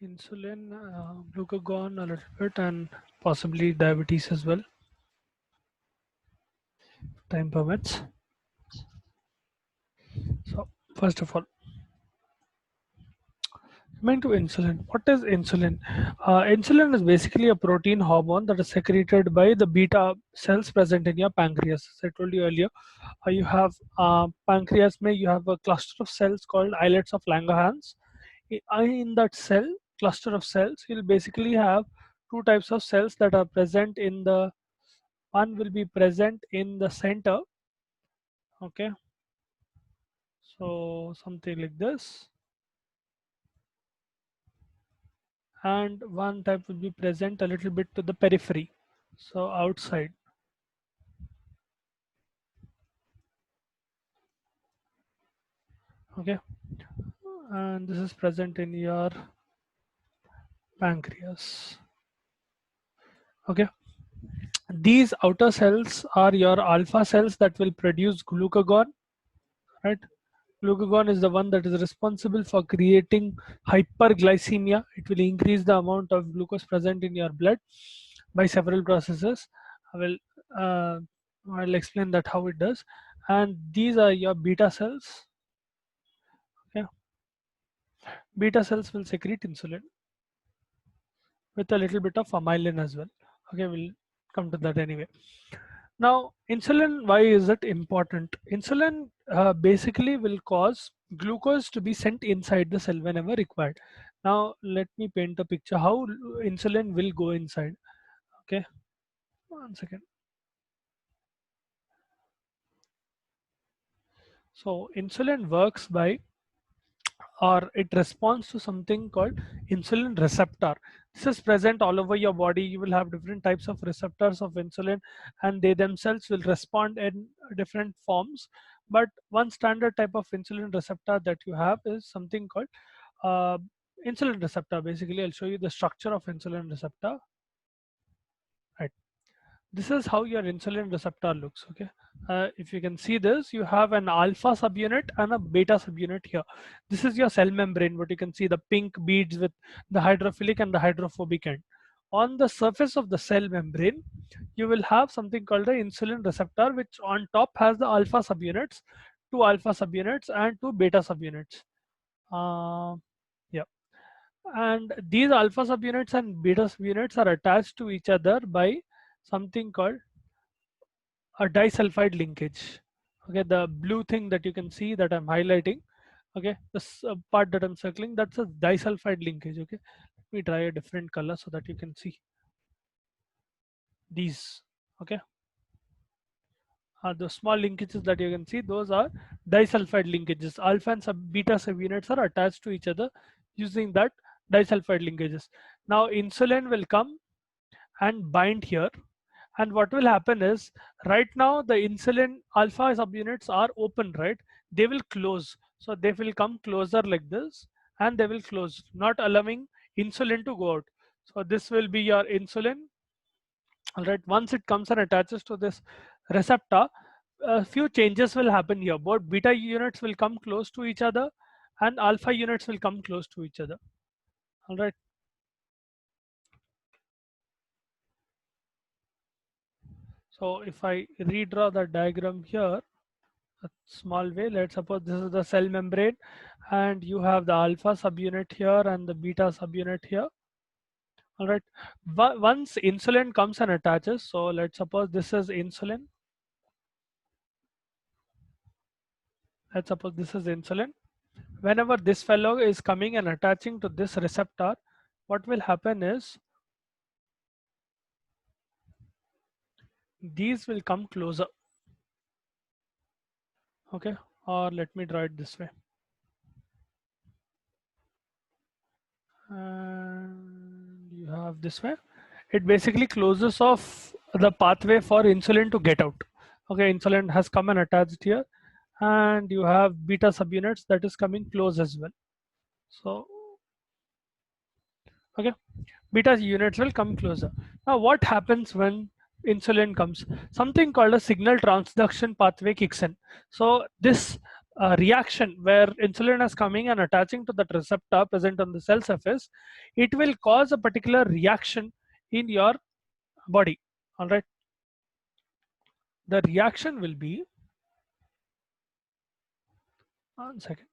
insulin, glucagon a little bit, and possibly diabetes as well. Time permits. So first of all, coming to insulin, what is insulin? Insulin is basically a protein hormone that is secreted by the beta cells present in your pancreas. As I told you earlier, you have pancreas, may you have a cluster of cells called islets of Langerhans. In that cell cluster of cells, you'll basically have two types of cells that are present in the one will be present in the center. Okay, so something like this, and one type will be present a little bit to the periphery, so outside. Okay, and this is present in your pancreas. Okay, these outer cells are your alpha cells that will produce glucagon, right? Glucagon is the one that is responsible for creating hyperglycemia. It will increase the amount of glucose present in your blood by several processes. I will uh, I'll explain that how it does. And these are your beta cells. Okay, beta cells will secrete insulin with a little bit of amylin as well. Okay, we'll come to that anyway. Now, insulin, why is it important? Insulin basically will cause glucose to be sent inside the cell whenever required. Now, let me paint a picture how insulin will go inside. Okay, one second. So, insulin works by, or it responds to something called insulin receptor. This is present all over your body. You will have different types of receptors of insulin, and they themselves will respond in different forms. But one standard type of insulin receptor that you have is something called uh, insulin receptor. Basically, I'll show you the structure of insulin receptor. Right, this is how your insulin receptor looks. Okay, if you can see this, you have an alpha subunit and a beta subunit here. This is your cell membrane, but you can see the pink beads with the hydrophilic and the hydrophobic end. On the surface of the cell membrane, you will have something called the insulin receptor, which on top has the alpha subunits, two alpha subunits and two beta subunits. Yeah, and these alpha subunits and beta subunits are attached to each other by something called a disulfide linkage. Okay, the blue thing that you can see that I'm highlighting, okay, this part that I'm circling, that's a disulfide linkage. Okay, let me try a different color so that you can see these. Okay, the small linkages that you can see, those are disulfide linkages. Alpha and beta subunits are attached to each other using that disulfide linkages. Now insulin will come and bind here, and what will happen is, right now the insulin alpha subunits are open, right? They will close, so they will come closer like this, and they will close, not allowing insulin to go out. So this will be your insulin. All right, once it comes and attaches to this receptor, a few changes will happen here. Both beta units will come close to each other and alpha units will come close to each other. All right, so if I redraw the diagram here a small way, let's suppose this is the cell membrane and you have the alpha subunit here and the beta subunit here. All right, once insulin comes and attaches, so let's suppose this is insulin. Let's suppose this is insulin. Whenever this fellow is coming and attaching to this receptor, what will happen is these will come closer. Okay, or let me draw it this way. And you have this way. It basically closes off the pathway for insulin to get out. Okay, insulin has come and attached here, and you have beta subunits that is coming close as well. So, okay, beta units will come closer. Now, what happens when insulin comes? Something called a signal transduction pathway kicks in. So, this reaction where insulin is coming and attaching to that receptor present on the cell surface, it will cause a particular reaction in your body. All right. The reaction will be, 1 second.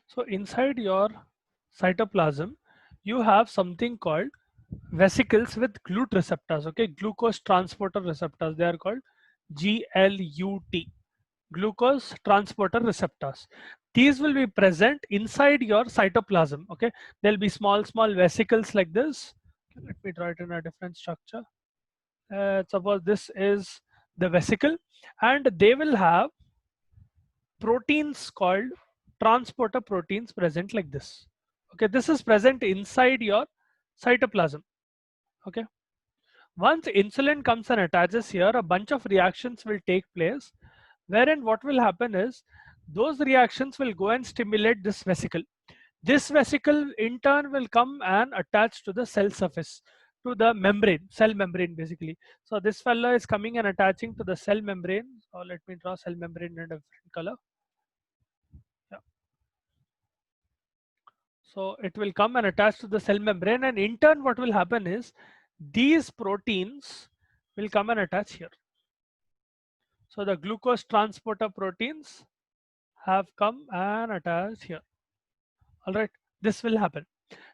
So inside your cytoplasm, you have something called vesicles with GLUT receptors. Okay, glucose transporter receptors. They are called GLUT, glucose transporter receptors. These will be present inside your cytoplasm. Okay, there'll be small vesicles like this. Let me draw it in a different structure. Suppose this is the vesicle, and they will have proteins called transporter proteins present like this. Okay, this is present inside your cytoplasm. Okay, once insulin comes and attaches here, a bunch of reactions will take place, wherein what will happen is those reactions will go and stimulate this vesicle. This vesicle in turn will come and attach to the cell surface, to the membrane, cell membrane basically. So this fellow is coming and attaching to the cell membrane. So let me draw cell membrane in a different color. Yeah. So it will come and attach to the cell membrane, and in turn what will happen is these proteins will come and attach here. So the glucose transporter proteins have come and attached here. All right, this will happen.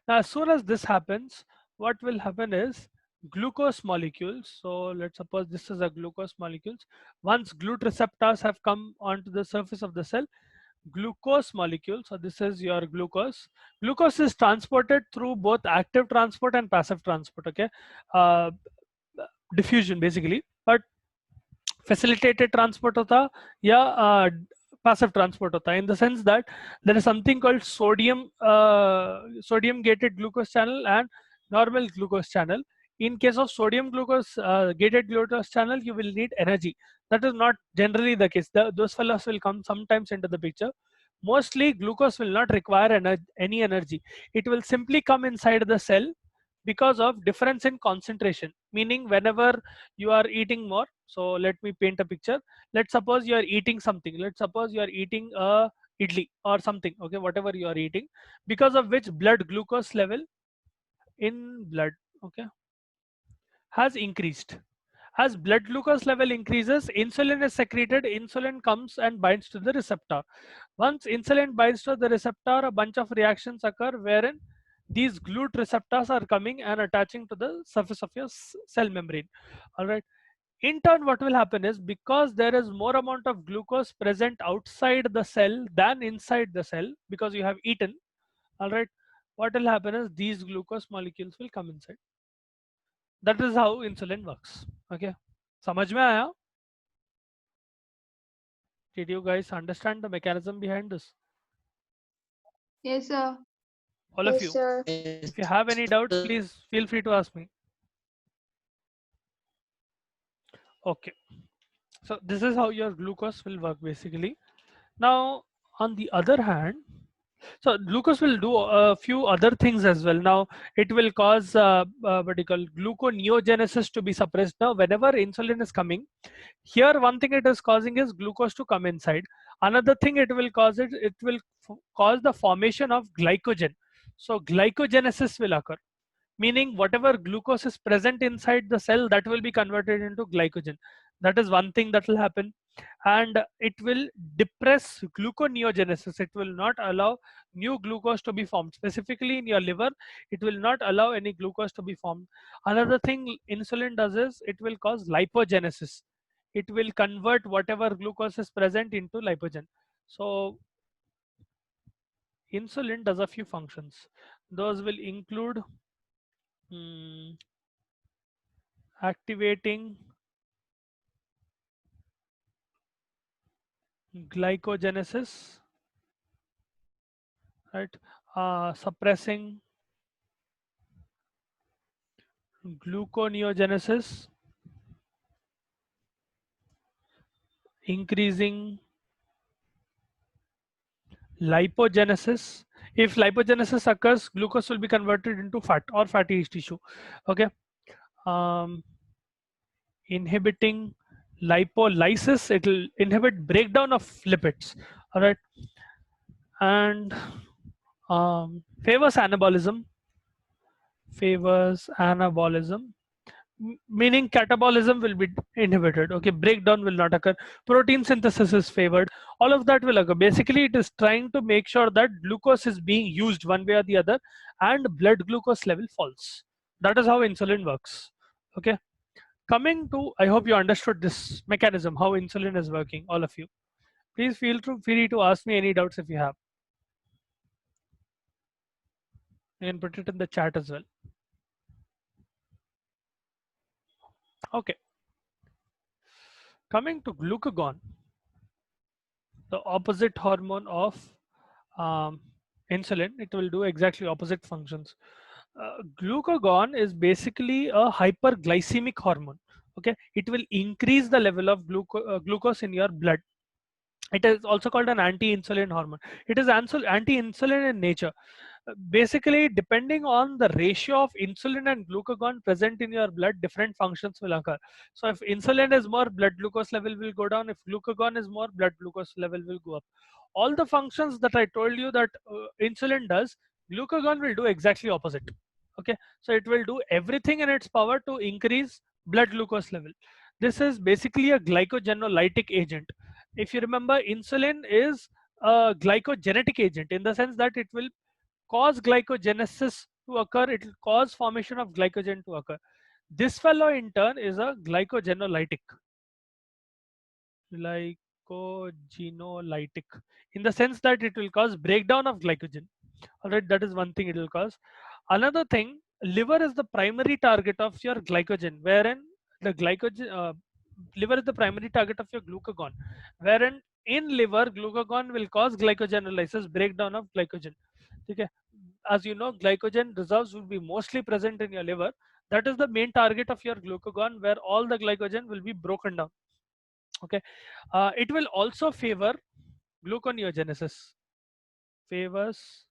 Now, as soon as this happens, what will happen is glucose molecules. So let's suppose this is a glucose molecules. Once GLUT receptors have come onto the surface of the cell, glucose molecule, so this is your glucose. Glucose is transported through both active transport and passive transport. Okay, uh, diffusion basically, but facilitated transport hota या passive transport hota है, in the sense that there is something called sodium gated glucose channel and normal glucose channel. In case of sodium glucose gated glucose channel, you will need energy. That is not generally the case. Those fellows will come sometimes into the picture. Mostly glucose will not require any energy. It will simply come inside the cell because of difference in concentration, meaning whenever you are eating more. So let me paint a picture. Let's suppose you are eating something. Let's suppose you are eating a idli or something. Okay, whatever you are eating, because of which blood glucose level in blood, okay, has increased. As blood glucose level increases, insulin is secreted. Insulin comes and binds to the receptor. Once insulin binds to the receptor, a bunch of reactions occur wherein these GLUT receptors are coming and attaching to the surface of your cell membrane. All right. In turn, what will happen is, because there is more amount of glucose present outside the cell than inside the cell, because you have eaten, all right, what will happen is these glucose molecules will come inside. That is how insulin works. Okay, समझ में आया? Did you guys understand the mechanism behind this? Yes, sir. All of Yes, you. sir. If you have any doubts, please feel free to ask me. Okay. So this is how your glucose will work basically. Now, on the other hand, so glucose will do a few other things as well. Now, it will cause what you call gluconeogenesis to be suppressed. Now, whenever insulin is coming, here one thing it is causing is glucose to come inside. Another thing it will cause it will cause the formation of glycogen. So glycogenesis will occur, meaning whatever glucose is present inside the cell, that will be converted into glycogen. That is one thing that will happen. And it will depress gluconeogenesis. It will not allow new glucose to be formed. Specifically in your liver, it will not allow any glucose to be formed. Another thing insulin does is it will cause lipogenesis. It will convert whatever glucose is present into lipogen. So insulin does a few functions. Those will include activating glycogenesis, right? Suppressing gluconeogenesis, increasing lipogenesis. If lipogenesis occurs, glucose will be converted into fat or fatty tissue. Okay. Inhibiting lipolysis, it will inhibit breakdown of lipids. All right. And favors anabolism. Favors anabolism, meaning catabolism will be inhibited. Okay, breakdown will not occur. Protein synthesis is favored. All of that will occur. Basically, it is trying to make sure that glucose is being used one way or the other, and blood glucose level falls. That is how insulin works. Okay. Coming to, I hope you understood this mechanism, how insulin is working, all of you. Please feel free to ask me any doubts if you have. You can put it in the chat as well. Okay. Coming to glucagon, the opposite hormone of um, insulin, it will do exactly opposite functions. Glucagon is basically a hyperglycemic hormone. Okay, it will increase the level of glucose in your blood. It is also called an anti-insulin hormone. It is anti-insulin in nature. Basically, depending on the ratio of insulin and glucagon present in your blood, different functions will occur. So if insulin is more, blood glucose level will go down. If glucagon is more, blood glucose level will go up. All the functions that I told you that insulin does, glucagon will do exactly opposite. Okay, so it will do everything in its power to increase blood glucose level. This is basically a glycogenolytic agent. If you remember, insulin is a glycogenetic agent in the sense that it will cause glycogenesis to occur, it will cause formation of glycogen to occur. This fellow in turn is a glycogenolytic. Glycogenolytic in the sense that it will cause breakdown of glycogen. All right, that is one thing it will cause. Another thing, liver is the primary target of your glycogen, wherein the glycogen liver is the primary target of your glucagon, wherein in liver glucagon will cause glycogenolysis, breakdown of glycogen. Okay, as you know, glycogen reserves will be mostly present in your liver. That is the main target of your glucagon, where all the glycogen will be broken down. Okay, it will also favor gluconeogenesis. Favors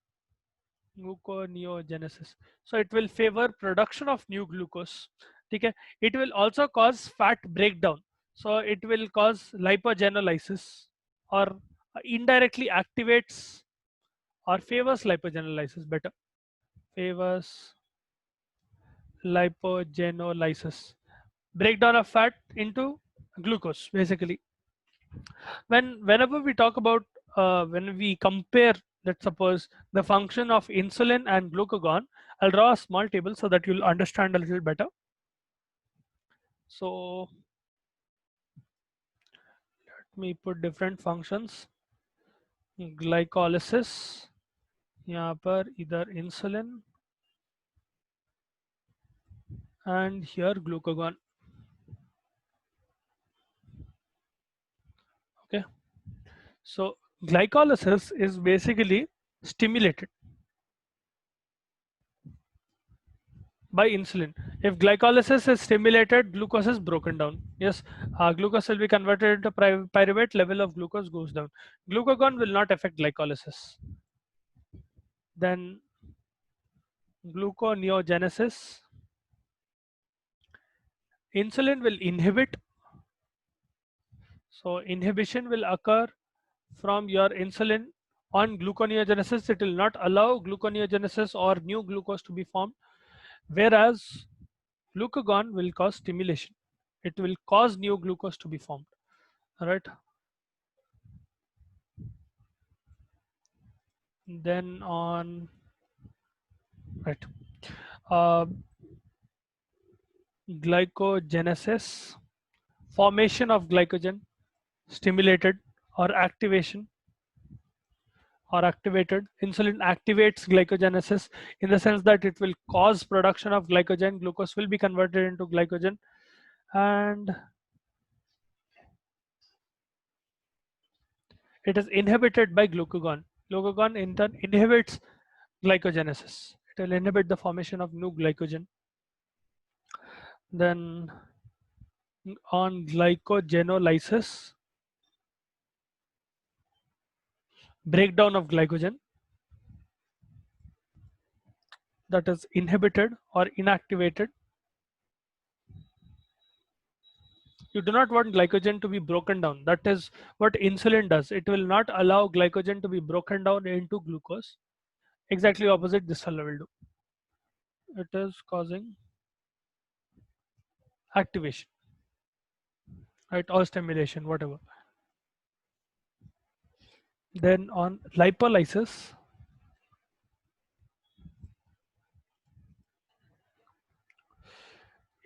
gluconeogenesis. So it will favor production of new glucose. Okay, it will also cause fat breakdown. So it will cause lipogenolysis, or indirectly activates or favors lipogenolysis better. Favors lipogenolysis, breakdown of fat into glucose basically. Whenever we talk about when we compare, let's suppose, the function of insulin and glucagon, I'll draw a small table so that you'll understand a little better. So let me put different functions. Glycolysis, यहाँ पर either insulin and here glucagon. Okay, so glycolysis is basically stimulated by insulin. If glycolysis is stimulated, glucose is broken down. Yes, glucose will be converted into pyruvate, level of glucose goes down. Glucagon will not affect glycolysis. Then gluconeogenesis, insulin will inhibit. So inhibition will occur from your insulin on gluconeogenesis. It will not allow gluconeogenesis or new glucose to be formed, whereas glucagon will cause stimulation. It will cause new glucose to be formed. All right. Then on right, uh, glycogenesis, formation of glycogen, stimulated or activation or activated. Insulin activates glycogenesis in the sense that it will cause production of glycogen. Glucose will be converted into glycogen, and it is inhibited by glucagon. Glucagon in turn inhibits glycogenesis. It will inhibit the formation of new glycogen. Then on glycogenolysis, breakdown of glycogen, that is inhibited or inactivated. You do not want glycogen to be broken down. That is what insulin does. It will not allow glycogen to be broken down into glucose. Exactly opposite this cell will do. It is causing activation, right, or stimulation, whatever. Then on lipolysis,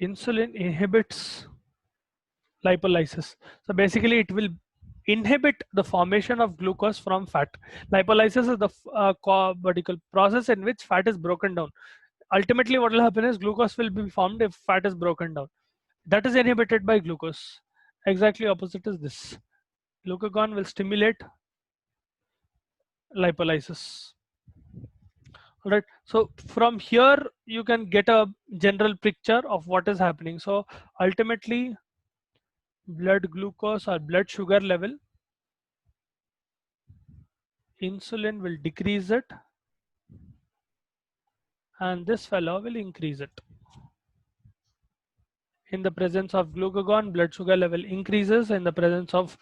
insulin inhibits lipolysis. So basically it will inhibit the formation of glucose from fat. Lipolysis is the vertical process in which fat is broken down. Ultimately what will happen is glucose will be formed if fat is broken down. That is inhibited by glucose. Exactly opposite is this. Glucagon will stimulate lipolysis. All right, so from here you can get a general picture of what is happening. So ultimately blood glucose or blood sugar level, insulin will decrease it and this fellow will increase it. In the presence of glucagon, blood sugar level increases. In the presence of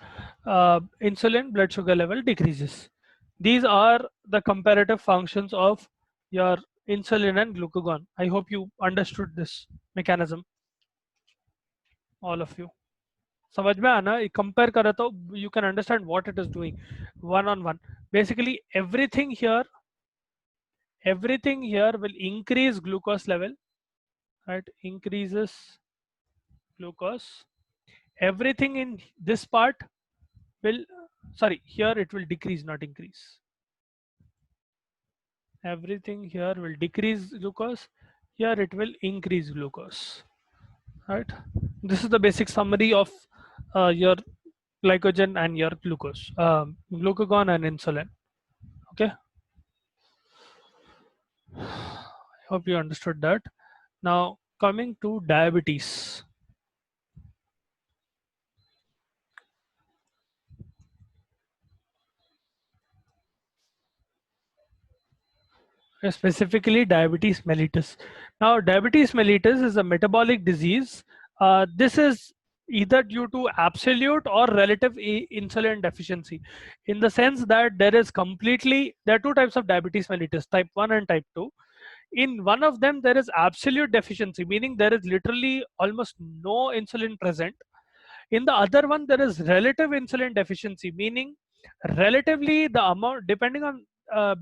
insulin, blood sugar level decreases. These are the comparative functions of your insulin and glucagon. I hope you understood this mechanism, all of you. समझ में आना, compare करा तो you can understand what it is doing one on one. Basically everything here will increase glucose level, right? Increases glucose. Everything in this part will, sorry, here it will decrease, not increase. Everything here will decrease glucose, here it will increase glucose, right? This is the basic summary of your glycogen and your glucose, glucagon and insulin. Okay, I hope you understood that. Now coming to diabetes. Specifically diabetes mellitus. Now diabetes mellitus is a metabolic disease. This is either due to absolute or relative insulin deficiency, in the sense that there are two types of diabetes mellitus, type 1 and type 2. In one of them there is absolute deficiency, meaning there is literally almost no insulin present. In the other one there is relative insulin deficiency, meaning relatively the amount, depending on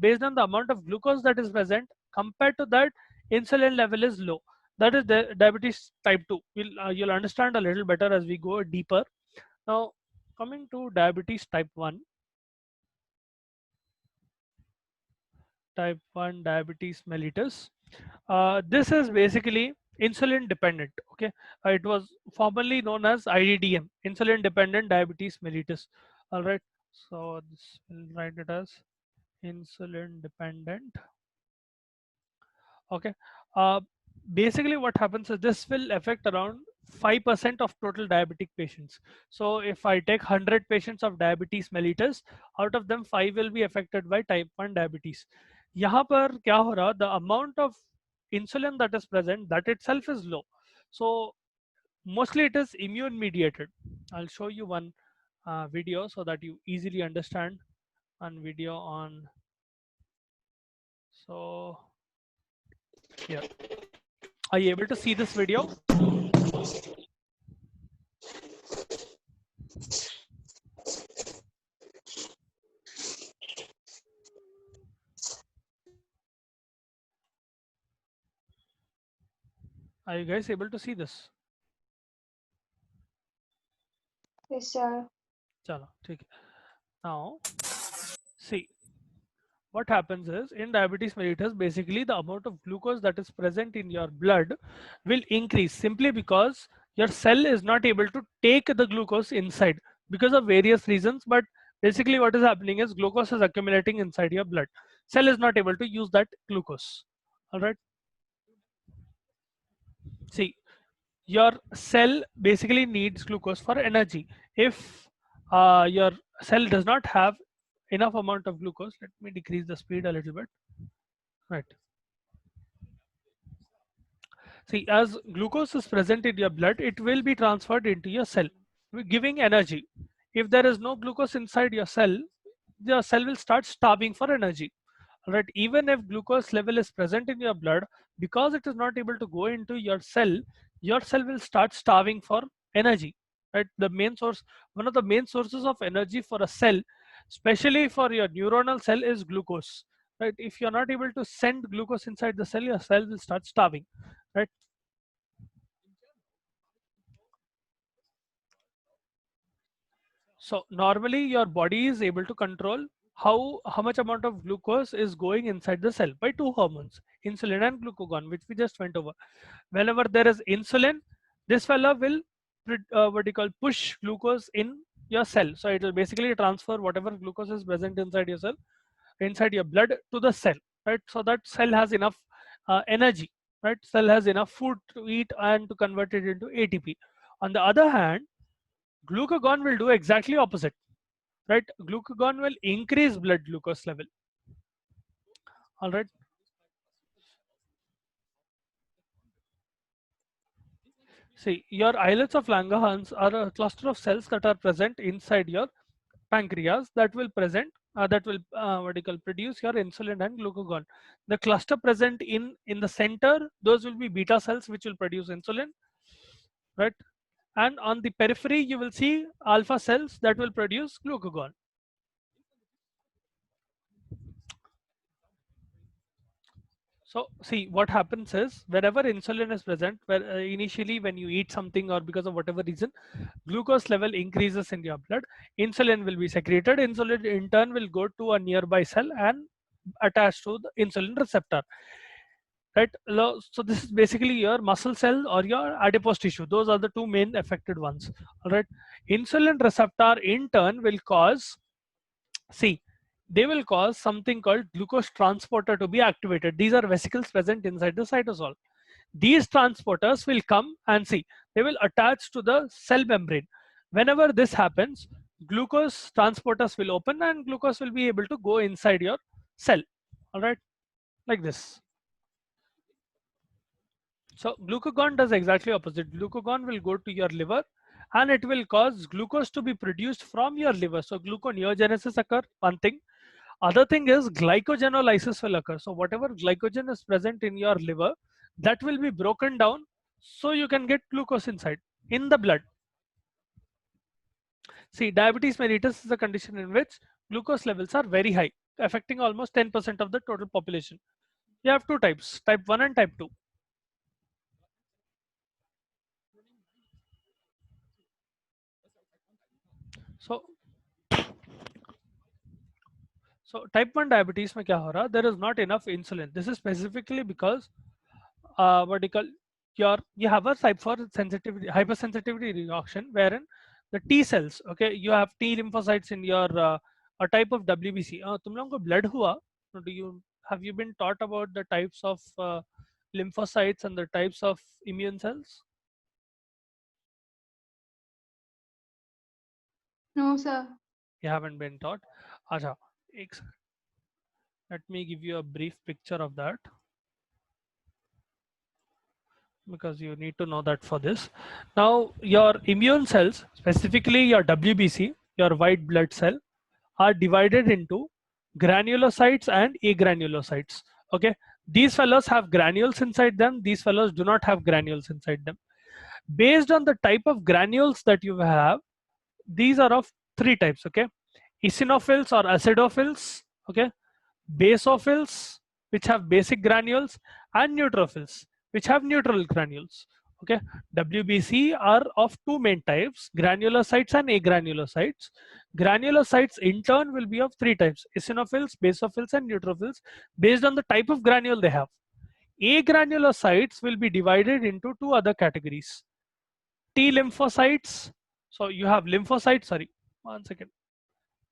based on the amount of glucose that is present, compared to that insulin level is low. That is the diabetes type 2. You'll understand a little better as we go deeper. Now coming to diabetes type 1. Type 1 diabetes mellitus. This is basically insulin dependent. Okay, it was formerly known as IDDM, insulin dependent diabetes mellitus. All right, so this will write it as insulin dependent. Okay, uh, basically what happens is this will affect around 5% of total diabetic patients. So if I take 100 patients of diabetes mellitus, out of them 5 will be affected by type 1 diabetes. यहाँ पर क्या हो रहा, the amount of insulin that is present, that itself is low. So mostly it is immune mediated. I'll show you one video so that you easily understand. One video on, so here, are you able to see this video? Are you guys able to see this? Yes, sir. Chalo, ठीक है. Now see, what happens is in diabetes mellitus, basically the amount of glucose that is present in your blood will increase simply because your cell is not able to take the glucose inside because of various reasons. But basically what is happening is glucose is accumulating inside your blood. Cell is not able to use that glucose. All right, see, your cell basically needs glucose for energy. If your cell does not have enough amount of glucose, let me decrease the speed a little bit, right? See, as glucose is present in your blood, it will be transferred into your cell, giving energy. If there is no glucose inside your cell, the cell will start starving for energy. Right? Even if glucose level is present in your blood, because it is not able to go into your cell will start starving for energy. Right? The main source, one of the main sources of energy for a cell, especially for your neuronal cell, is glucose. Right? If you're not able to send glucose inside the cell, your cell will start starving. Right? So normally your body is able to control how much amount of glucose is going inside the cell by two hormones, insulin and glucagon, which we just went over. Whenever there is insulin, this fellow will what you call push glucose in your cell. So it will basically transfer whatever glucose is present inside your cell, inside your blood, to the cell. Right. So that cell has enough energy. Right. Cell has enough food to eat and to convert it into ATP. On the other hand, glucagon will do exactly opposite. Right? Glucagon will increase blood glucose level. All right. See, your islets of Langerhans are a cluster of cells that are present inside your pancreas that will what you call produce your insulin and glucagon. The cluster present in the center, those will be beta cells which will produce insulin, right? And on the periphery, you will see alpha cells that will produce glucagon. So see, what happens is whenever insulin is present, where initially when you eat something or because of whatever reason, glucose level increases in your blood, insulin will be secreted. Insulin in turn will go to a nearby cell and attach to the insulin receptor. Right. So this is basically your muscle cell or your adipose tissue. Those are the two main affected ones. All right. Insulin receptor in turn will cause, see, they will cause something called glucose transporter to be activated. These are vesicles present inside the cytosol. These transporters will come and see, they will attach to the cell membrane. Whenever this happens, glucose transporters will open and glucose will be able to go inside your cell. All right, like this. So glucagon does exactly opposite. Glucagon will go to your liver and it will cause glucose to be produced from your liver. So gluconeogenesis occur, one thing. Other thing is glycogenolysis will occur. So whatever glycogen is present in your liver, that will be broken down so you can get glucose inside in the blood. See, diabetes mellitus is a condition in which glucose levels are very high, affecting almost 10% of the total population. You have two types, type 1 and type 2. So type 1 diabetes में क्या हो रहा? There is not enough insulin. This is specifically because what you call you have a type 4 sensitivity, hypersensitivity reaction wherein the T cells, okay, you have T lymphocytes in your a type of WBC. तुम लोगों को blood हुआ? Do you have you been taught about the types of lymphocytes and the types of immune cells? No, sir. You haven't been taught. Acha, let me give you a brief picture of that, because you need to know that for this. Now, your immune cells, specifically your WBC, your white blood cell, are divided into granulocytes and agranulocytes. Okay, these fellows have granules inside them. These fellows do not have granules inside them. Based on the type of granules that you have, these are of three types. Okay, eosinophils or acidophils. Okay, basophils, which have basic granules, and neutrophils, which have neutral granules. Okay, WBC are of two main types, granulocytes and agranulocytes. Granulocytes in turn will be of three types, eosinophils, basophils, and neutrophils, based on the type of granule they have. Agranulocytes will be divided into two other categories. T lymphocytes. So you have lymphocytes, sorry, one second.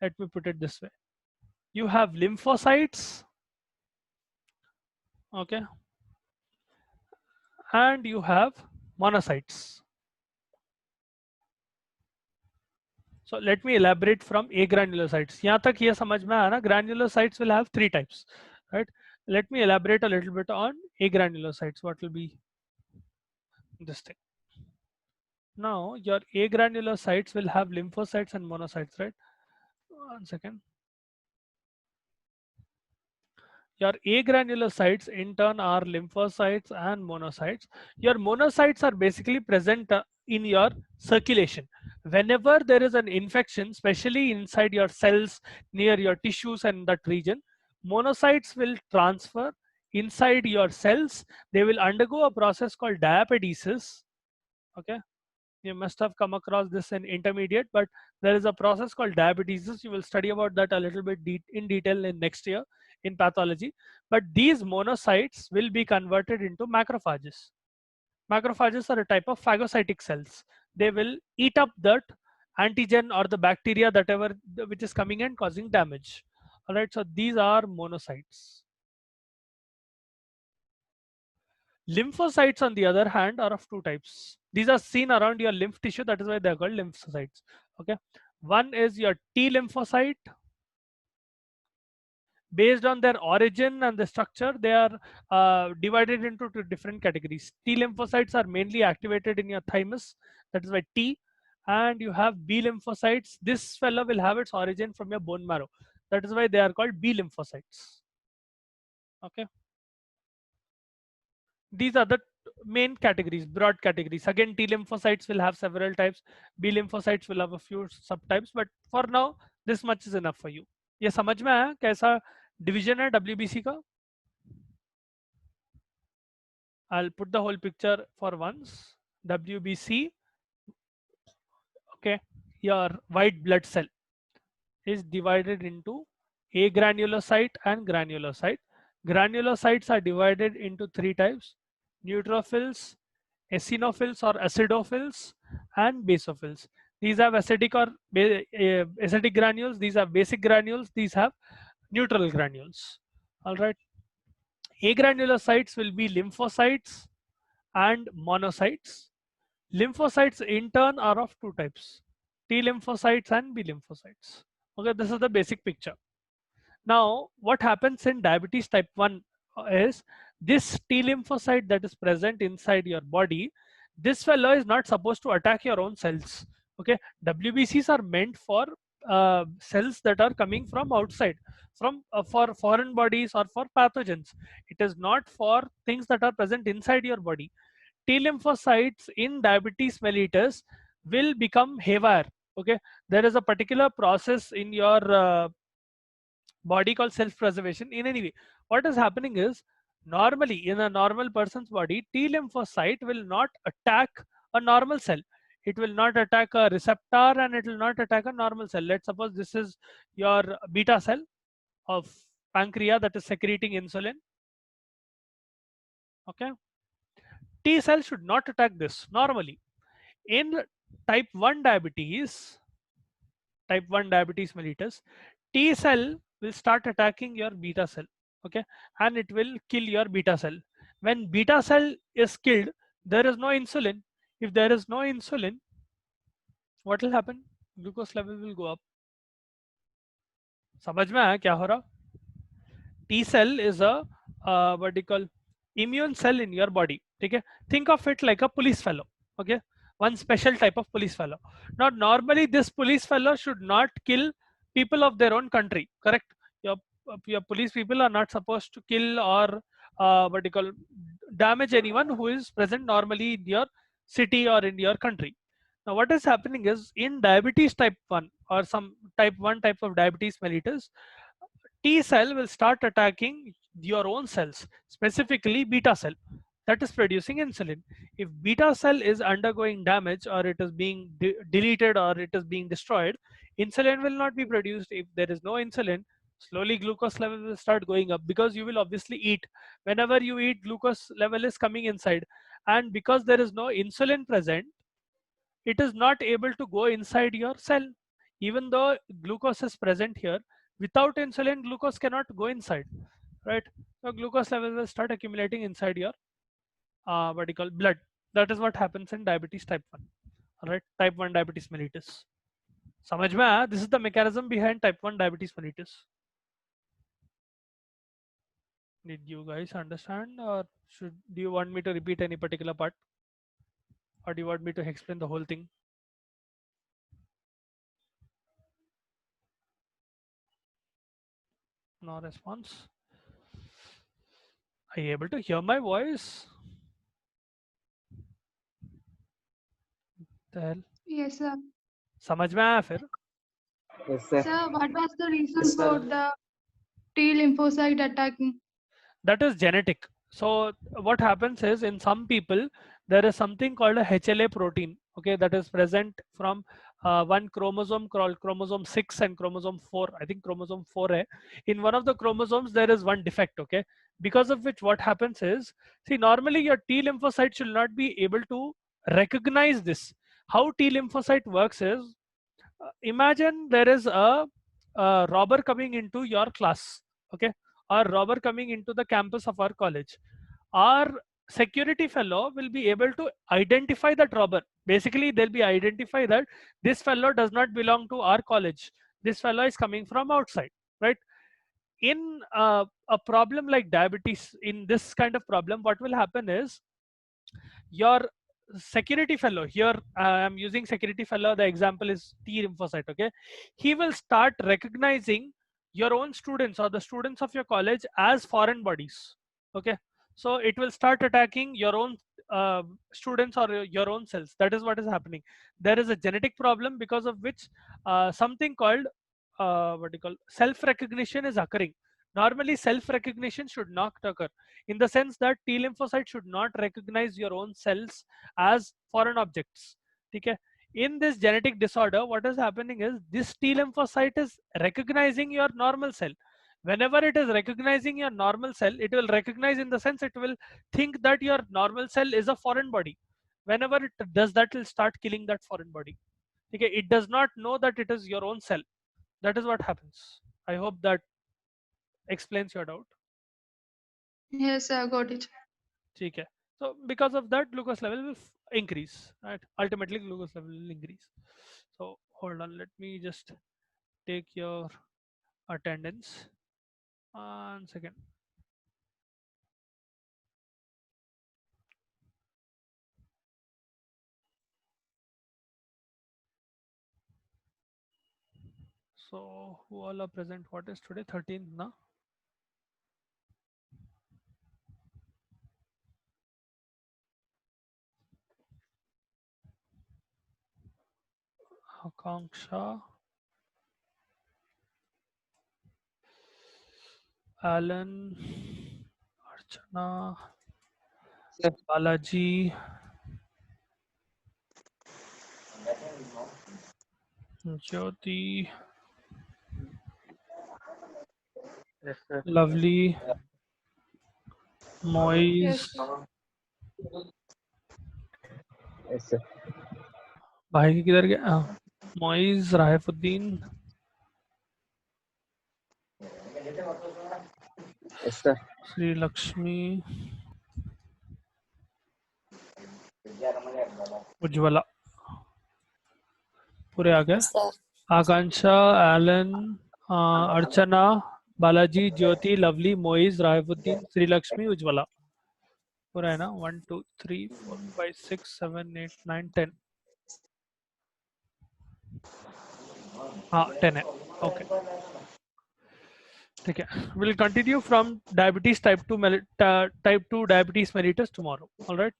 Let me put it this way. You have lymphocytes, okay, and you have monocytes. So let me elaborate from agranulocytes. यहाँ तक ये समझ में आया ना? Granulocytes will have three types, right? Let me elaborate a little bit on agranulocytes. What will be? this thing. Now your agranulocytes will have lymphocytes and monocytes, right? One second. Your agranulocytes in turn are lymphocytes and monocytes. Your monocytes are basically present in your circulation. Whenever there is an infection, especially inside your cells, near your tissues and that region, monocytes will transfer inside your cells. They will undergo a process called diapedesis. Okay, you must have come across this in intermediate, but there is a process called diabetes. You will study about that a little bit in detail in next year in pathology. But these monocytes will be converted into macrophages. Macrophages are a type of phagocytic cells. They will eat up that antigen or the bacteria that ever which is coming and causing damage. All right, so these are monocytes. Lymphocytes, on the other hand, are of two types. These are seen around your lymph tissue. That is why they are called lymphocytes. Okay. One is your T lymphocyte. Based on their origin and the structure, they are divided into two different categories. T lymphocytes are mainly activated in your thymus. That is why T. And you have B lymphocytes. This fellow will have its origin from your bone marrow. That is why they are called B lymphocytes. Okay. These are the main categories, broad categories. Again, T lymphocytes will have several types, B lymphocytes will have a few subtypes, but for now this much is enough for you. ये समझ में आया कैसा division है WBC का? I'll put the whole picture for once. WBC, okay, your white blood cell is divided into agranulocyte and granulocyte. Granulocytes are divided into three types: neutrophils, eosinophils or acidophils, and basophils. These have acidic or acidic granules. These have basic granules. These have neutral granules. All right. Agranulocytes will be lymphocytes and monocytes. Lymphocytes in turn are of two types: T lymphocytes and B lymphocytes. Okay, this is the basic picture. Now, what happens in diabetes type 1 is this T lymphocyte that is present inside your body, this fellow is not supposed to attack your own cells. Okay, WBCs are meant for cells that are coming from outside, from for foreign bodies or for pathogens. It is not for things that are present inside your body. T lymphocytes in diabetes mellitus will become haywire. Okay, there is a particular process in your body called self-preservation. In any way, what is happening is, normally in a normal person's body, T lymphocyte will not attack a normal cell. It will not attack a receptor and it will not attack a normal cell. Let's suppose this is your beta cell of pancreas that is secreting insulin. Okay, T cell should not attack this normally. In type 1 diabetes, type 1 diabetes mellitus, T cell will start attacking your beta cell. Okay, and it will kill your beta cell. When beta cell is killed, there is no insulin. If there is no insulin, what will happen? Glucose level will go up. समझ में आया क्या हो रहा? T cell is a what do you call immune cell in your body. Okay, think of it like a police fellow. Okay, one special type of police fellow. Now, normally this police fellow should not kill people of their own country. Correct? Your police people are not supposed to kill or what do you call damage anyone who is present normally in your city or in your country. Now, what is happening is in diabetes type 1 or some type 1 type of diabetes mellitus, T cell will start attacking your own cells, specifically beta cell that is producing insulin. If beta cell is undergoing damage or it is being deleted or it is being destroyed, insulin will not be produced. If there is no insulin, slowly glucose level will start going up because you will obviously eat. Whenever you eat, glucose level is coming inside, and because there is no insulin present, it is not able to go inside your cell. Even though glucose is present here, without insulin, glucose cannot go inside, right? So glucose level will start accumulating inside your what do you call blood. That is what happens in diabetes type 1. All right, type 1 diabetes mellitus. समझ में आया? This is the mechanism behind type 1 diabetes mellitus. Did you guys understand, or do you want me to repeat any particular part? or do you want me to explain the whole thing? No response. Are you able to hear my voice? The hell? Yes, sir. समझ में आया फिर? Yes, sir. Sir, what was the reason Yes, for sir. the T lymphocyte attacking? That is genetic. So what happens is, in some people there is something called a HLA protein, okay, that is present from one chromosome called chromosome 6 and chromosome 4, I think chromosome 4a. In one of the chromosomes there is one defect, okay, because of which what happens is, see, normally your T lymphocyte should not be able to recognize this. How T lymphocyte works is, imagine there is a robber coming into your class, okay, or robber coming into the campus of our college. Our security fellow will be able to identify that robber. Basically, they'll be identify that this fellow does not belong to our college. This fellow is coming from outside, right? In a problem like diabetes, in this kind of problem, what will happen is, your security fellow here, I'm using security fellow, the example is T lymphocyte, okay, he will start recognizing your own students or the students of your college as foreign bodies, okay. So it will start attacking your own students or your own cells. That is what is happening. There is a genetic problem because of which something called what do you call, self recognition is occurring. Normally self recognition should not occur, in the sense that T lymphocyte should not recognize your own cells as foreign objects. Okay? In this genetic disorder, what is happening is, this T lymphocyte is recognizing your normal cell. Whenever it is recognizing your normal cell, it will recognize, in the sense it will think that your normal cell is a foreign body. Whenever it does that, it will start killing that foreign body. Okay? It does not know that it is your own cell. That is what happens. I hope that explains your doubt. Yes, sir, got it. ठीक है. So because of that, glucose level will increase, right? Ultimately glucose level will increase. So hold on, let me just take your attendance. 1 second. So who all are present? What is today? 13th, na? Akanksha, Alan, Archana, Sir. Balaji, Jyoti, Yes, sir. Lovely, Moise, Yes, sir. Yes, sir. भाई किधर गया? Moiz, राहिफुद्दीन, Yes, sir. Shri Lakshmi, Ujjwala, पूरे आ गए. आकांक्षा, Elon, अर्चना, बालाजी, ज्योति, lovely, Moiz, राहिफुद्दीन, Shri Lakshmi, Ujjwala. पूरा है ना? 1 2 3 4 5 6 7 8 9 10. हाँ 10 है. ओके ठीक है. We'll continue from diabetes type 2 type 2 diabetes mellitus tomorrow. All right.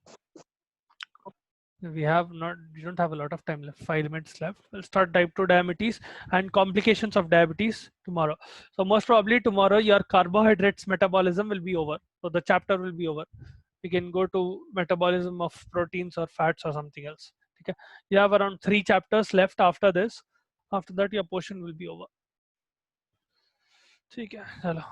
We don't have a lot of time left, 5 minutes left. We'll start type 2 diabetes and complications of diabetes tomorrow. So most probably tomorrow your carbohydrates metabolism will be over, so the chapter will be over. We can go to metabolism of proteins or fats or something else. Okay, you have around 3 chapters left after this. After that your portion will be over. ठीक है, चलो.